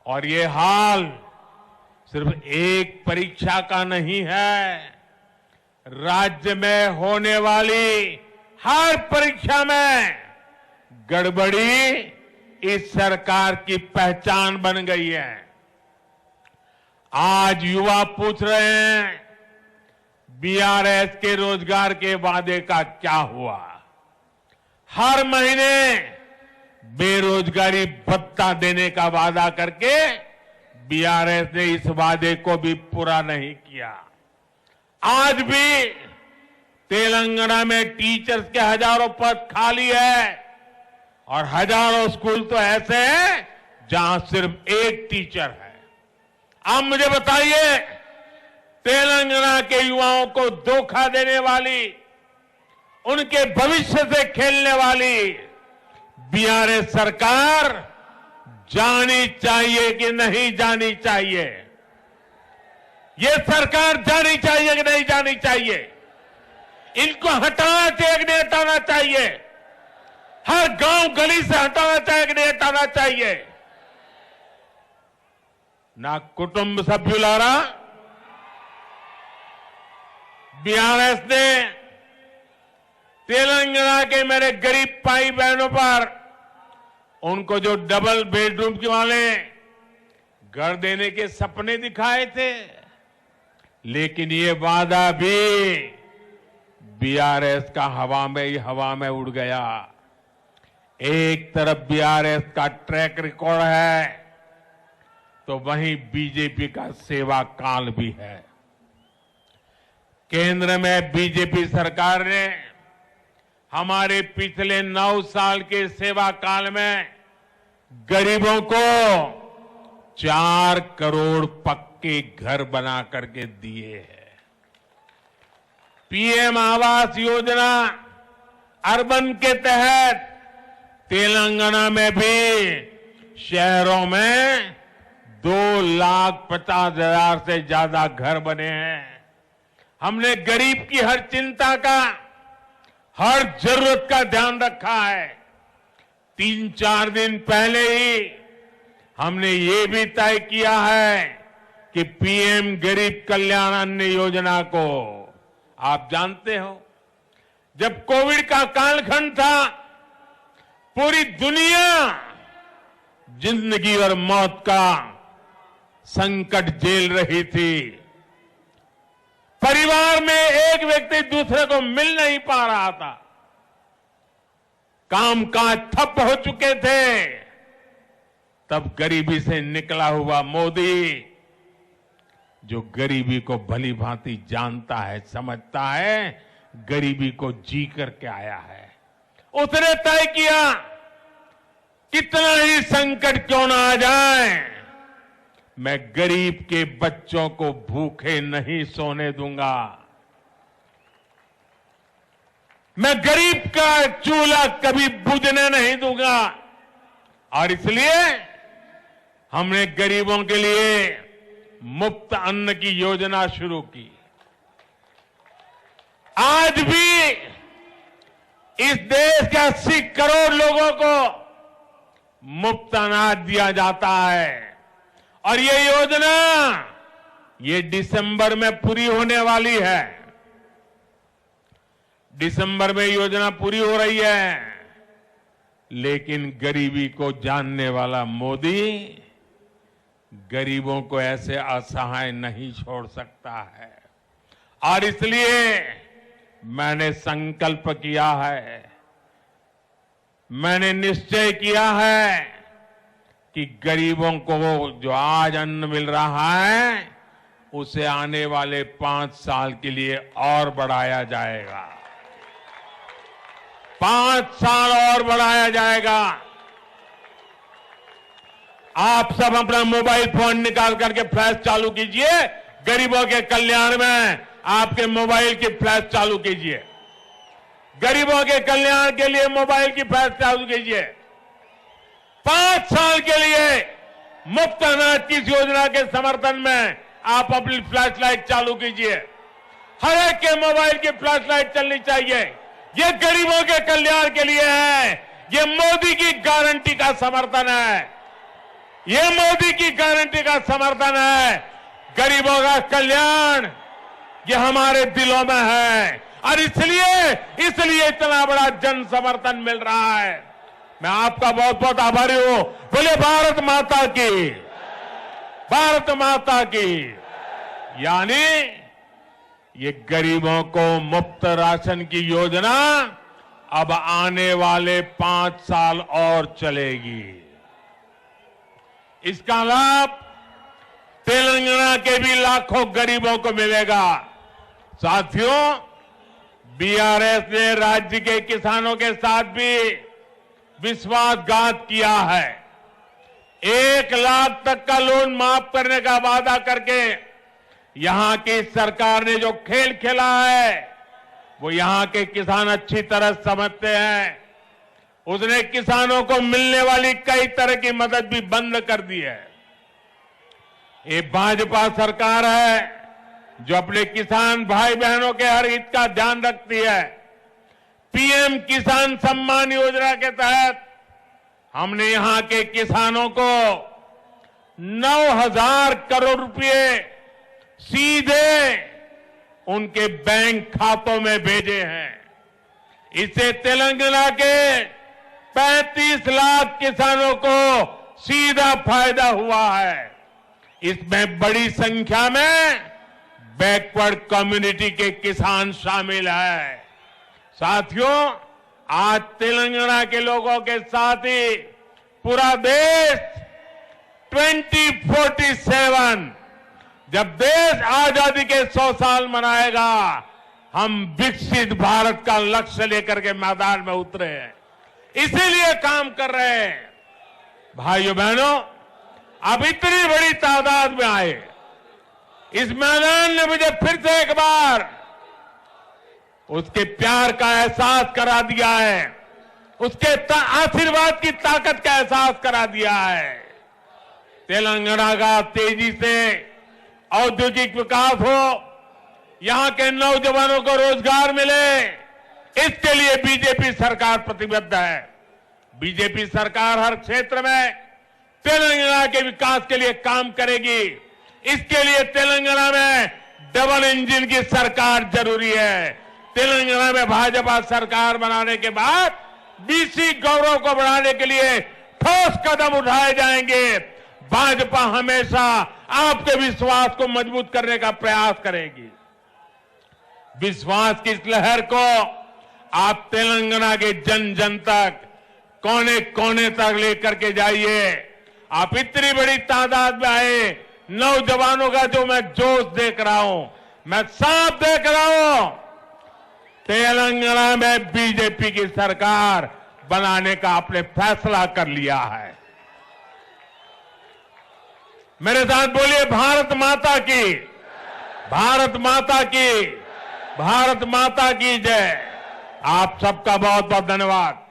और ये हाल सिर्फ एक परीक्षा का नहीं है, राज्य में होने वाली हर परीक्षा में गड़बड़ी इस सरकार की पहचान बन गई है। आज युवा पूछ रहे हैं, बीआरएस के रोजगार के वादे का क्या हुआ? हर महीने बेरोजगारी भत्ता देने का वादा करके बीआरएस ने इस वादे को भी पूरा नहीं किया। आज भी तेलंगाना में टीचर्स के हजारों पद खाली है और हजारों स्कूल तो ऐसे हैं जहां सिर्फ एक टीचर है। आप मुझे बताइए, तेलंगाना के युवाओं को धोखा देने वाली, उनके भविष्य से खेलने वाली बीआरएस सरकार जानी चाहिए कि नहीं जानी चाहिए? ये सरकार जानी चाहिए कि नहीं जानी चाहिए? इनको हटाना चाहिए कि नहीं हटाना चाहिए? हर गांव गली से हटाना चाहिए कि नहीं हटाना चाहिए? ना कुटुंब सभ्युलारा, बीआरएस ने तेलंगाना के मेरे गरीब भाई बहनों पर, उनको जो डबल बेडरूम के वाले घर देने के सपने दिखाए थे, लेकिन ये वादा भी बीआरएस का हवा में उड़ गया। एक तरफ बीआरएस का ट्रैक रिकॉर्ड है तो वहीं बीजेपी का सेवा काल भी है। केंद्र में बीजेपी सरकार ने हमारे पिछले 9 साल के सेवा काल में गरीबों को 4 करोड़ पक्के घर बना करके दिए हैं। पीएम आवास योजना अर्बन के तहत तेलंगाना में भी शहरों में 2,50,000 से ज्यादा घर बने हैं। हमने गरीब की हर चिंता का, हर जरूरत का ध्यान रखा है। 3-4 दिन पहले ही हमने ये भी तय किया है कि पीएम गरीब कल्याण अन्न योजना को, आप जानते हो, जब कोविड का कालखंड था, पूरी दुनिया जिंदगी और मौत का संकट झेल रही थी। परिवार में एक व्यक्ति दूसरे को मिल नहीं पा रहा था, कामकाज ठप हो चुके थे। तब गरीबी से निकला हुआ मोदी, जो गरीबी को भली भांति जानता है, समझता है, गरीबी को जी करके आया है, उसने तय किया, कितना ही संकट क्यों ना आ जाए, मैं गरीब के बच्चों को भूखे नहीं सोने दूंगा। मैं गरीब का चूल्हा कभी बुझने नहीं दूंगा। और इसलिए हमने गरीबों के लिए मुफ्त अन्न की योजना शुरू की। आज भी इस देश के 80 करोड़ लोगों को मुफ्त अनाज दिया जाता है और ये योजना ये दिसंबर में पूरी होने वाली है। दिसंबर में योजना पूरी हो रही है, लेकिन गरीबी को जानने वाला मोदी गरीबों को ऐसे असहाय नहीं छोड़ सकता है। और इसलिए मैंने संकल्प किया है, मैंने निश्चय किया है कि गरीबों को जो आज अन्न मिल रहा है उसे आने वाले 5 साल के लिए और बढ़ाया जाएगा। 5 साल और बढ़ाया जाएगा। आप सब अपना मोबाइल फोन निकाल करके फ्लैश चालू कीजिए, गरीबों के कल्याण में आपके मोबाइल की फ्लैश चालू कीजिए। गरीबों के कल्याण के लिए मोबाइल की फ्लैश चालू कीजिए। 5 साल के लिए मुफ्त अनाज की इस योजना के समर्थन में आप अपनी फ्लैश लाइट चालू कीजिए। हर एक के मोबाइल की फ्लैश लाइट चलनी चाहिए। ये गरीबों के कल्याण के लिए है, ये मोदी की गारंटी का समर्थन है। ये मोदी की गारंटी का समर्थन है। गरीबों का कल्याण ये हमारे दिलों में है और इसलिए इतना बड़ा जन समर्थन मिल रहा है। मैं आपका बहुत बहुत आभारी हूं। बोले भारत माता की, भारत माता की। यानी ये गरीबों को मुफ्त राशन की योजना अब आने वाले 5 साल और चलेगी। इसका लाभ तेलंगाना के भी लाखों गरीबों को मिलेगा। साथियों, बीआरएस ने राज्य के किसानों के साथ भी विश्वासघात किया है। 1 लाख तक का लोन माफ करने का वादा करके यहां की सरकार ने जो खेल खेला है वो यहां के किसान अच्छी तरह समझते हैं। उसने किसानों को मिलने वाली कई तरह की मदद भी बंद कर दी है। ये भाजपा सरकार है जो अपने किसान भाई बहनों के हर हित का ध्यान रखती है। पीएम किसान सम्मान योजना के तहत हमने यहां के किसानों को 9,000 करोड़ रुपए सीधे उनके बैंक खातों में भेजे हैं। इससे तेलंगाना के 35 लाख किसानों को सीधा फायदा हुआ है। इसमें बड़ी संख्या में बैकवर्ड कम्युनिटी के किसान शामिल हैं। साथियों, आज तेलंगाना के लोगों के साथ ही पूरा देश 2047 जब देश आजादी के 100 साल मनाएगा, हम विकसित भारत का लक्ष्य लेकर के मैदान में उतरे हैं। इसीलिए काम कर रहे हैं। भाइयों बहनों, अब इतनी बड़ी तादाद में आए, इस मैदान ने मुझे फिर से एक बार उसके प्यार का एहसास करा दिया है, उसके आशीर्वाद की ताकत का एहसास करा दिया है। तेलंगाना का तेजी से औद्योगिक विकास हो, यहां के नौजवानों को रोजगार मिले, इसके लिए बीजेपी सरकार प्रतिबद्ध है। बीजेपी सरकार हर क्षेत्र में तेलंगाना के विकास के लिए काम करेगी। इसके लिए तेलंगाना में डबल इंजन की सरकार जरूरी है। तेलंगाना में भाजपा सरकार बनाने के बाद बीसी गौरव को बढ़ाने के लिए ठोस कदम उठाए जाएंगे। भाजपा हमेशा आपके विश्वास को मजबूत करने का प्रयास करेगी। विश्वास की इस लहर को आप तेलंगाना के जन जन तक, कोने कोने तक लेकर के जाइए। आप इतनी बड़ी तादाद में आए, नौजवानों का जो मैं जोश देख रहा हूं, मैं साफ देख रहा हूं, तेलंगाना में बीजेपी की सरकार बनाने का आपने फैसला कर लिया है। मेरे साथ बोलिए, भारत माता की, भारत माता की, भारत माता की जय। आप सबका बहुत बहुत धन्यवाद।